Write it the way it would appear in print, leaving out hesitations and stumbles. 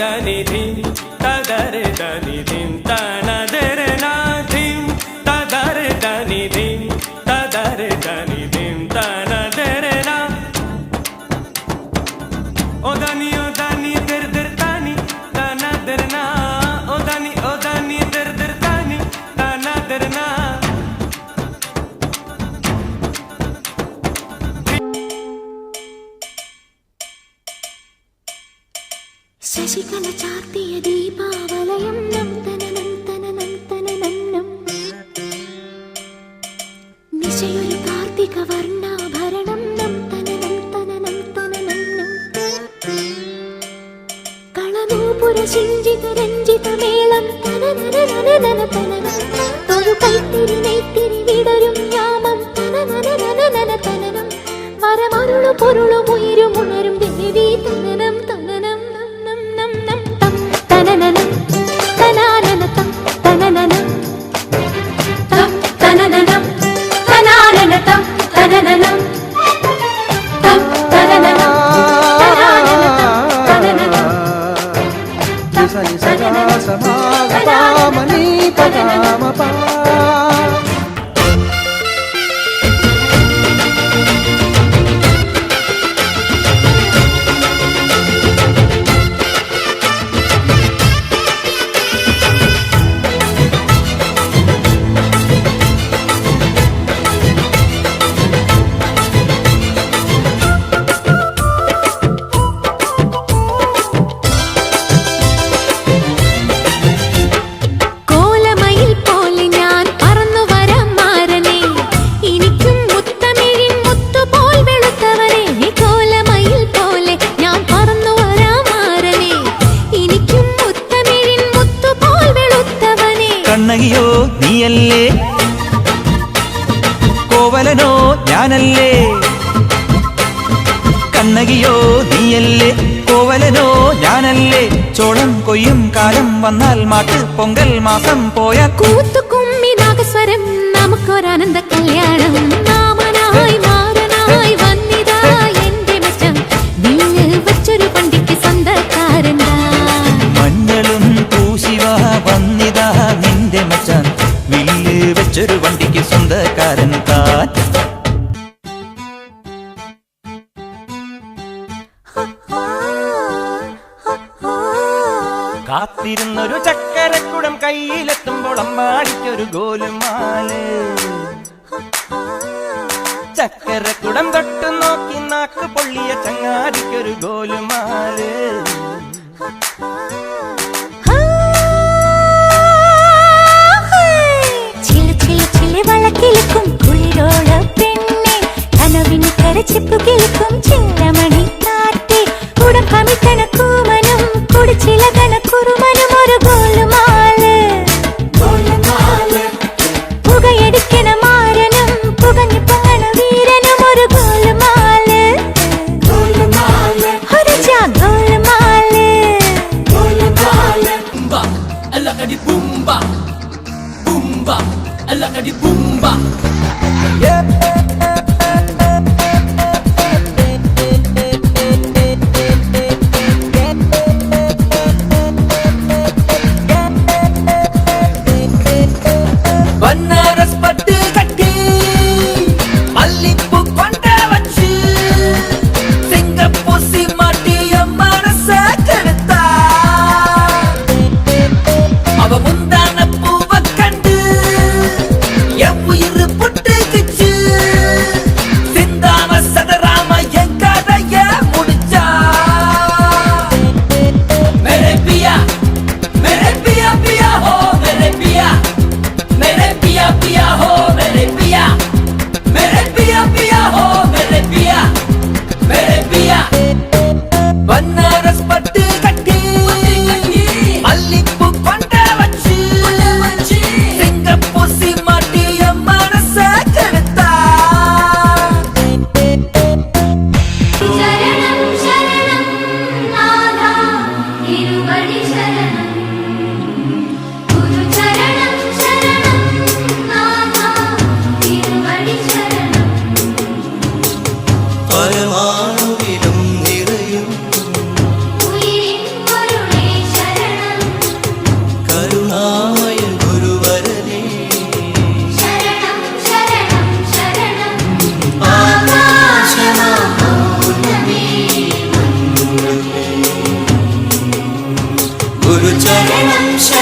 దని ధిం తదరే దని ధిం తనదరే నా ధిం తదరే దని ధిం తదరే దని ధిం తనదరే నా ఓ దని దర్ దర్ తని తనదరే నా ఓ దని దర్ దర్ తని తనదరే నా ശശികല ചാർത്തിയ ദീപാവലയം നം തനനം തനനം തനനം നിശയൊരു കാർത്തിക വർണ്ണാഭരണം നം തനനം തനനം തനനം കളനൂപുര ശിഞ്ചിത രഞ്ജിത മേളം തനനനനനന തനനം തൊഴു കൈത്തിരി നെയ്ത്തിരി വിടരും യാമം തനനനനനന തനനം വരമരുളു പൊരുളും ഉയരും ഉണരും ദേവി തനനം തനനം തനനനം തനാനനം തനനനം തം തനനനം തനാനനം തനനനം തം തനനനം തനാനനം സനി സദാ സമാഗമനി പദമപ കണ്ണകിയോ നീയല്ലേ കോവലനോ ഞാനല്ലേ കണ്ണകിയോ നീയല്ലേ കോവലനോ ഞാനല്ലേ ചോളം കൊയ്യും കാലം വന്നാൽ മാട്ട് പൊങ്കൽ മാസം പോയ കൂത്തുകുമ്മി നാഗസ്വരം നമുക്കൊരാനന്ദ കല്യാണം നാമനായി മാറനായി വന്നിതാ എന്റെ മച്ചം വീഞ്ഞ് വച്ചൊരു പണ്ടിക്ക് സ്വന്തക്കാരനാ മഞ്ഞളും പൂശിവ വന്നിതാ നിന്റെ മച്ചാൻ വില്ല് വെച്ചൊരു വണ്ടിക്ക് സ്വന്തക്കാരൻ താൻ കാത്തിരുന്നൊരു ചക്കരക്കുടം കയ്യിലെത്തുമ്പോൾ അമ്പാടിക്കൊരു ഗോലുമാല് ചക്കരക്കുടം തൊട്ടു നോക്കി നാക്ക് പൊള്ളിയ ചങ്ങാതിക്കൊരു ഗോലുമാല് വളക്കിലുക്കും കുളിരോള പെണ്ണെ കനവിന് കരച്ചിപ്പു കിളിക്കും ചില്ലമണി കാറ്റെ കുടം കമിട്ടണ കൂമനും കുടിച്ചിലകണ കുറുമനും ഒരു ഗോലുമാല് പുകയടിക്കണ മാരനും പുകഞ്ഞു പൊങ്ങണ വീരനും ഒരു ഗോലുമാല് ഒരു ജാ ഗോലുമാല് അല്ലകടി ബുംബ ബുംബ അല്ലകടി ബുംബ ബനാറസ് പട്ട് കട്ടി മല്ലിപ്പൂ കൊണ്ട വച്ച് സിംഗപ്പൂസി മാട്ടിയ മനസ്സ കെടുത്ത അവ മുന്താന പൂവ കണ്ട് എവുയിര് പൊട്ടുകിച്ച് സിന്താമ സദരാമ എൻ കഥയ മുടിച്ച മേരെ പിയ പിയ ഹോ മേരെ പിയ पिया हो मेरे पिया हो मेरे पिया बनारस पट्टी कट्टी मल्लिपू ശരണം ശരണം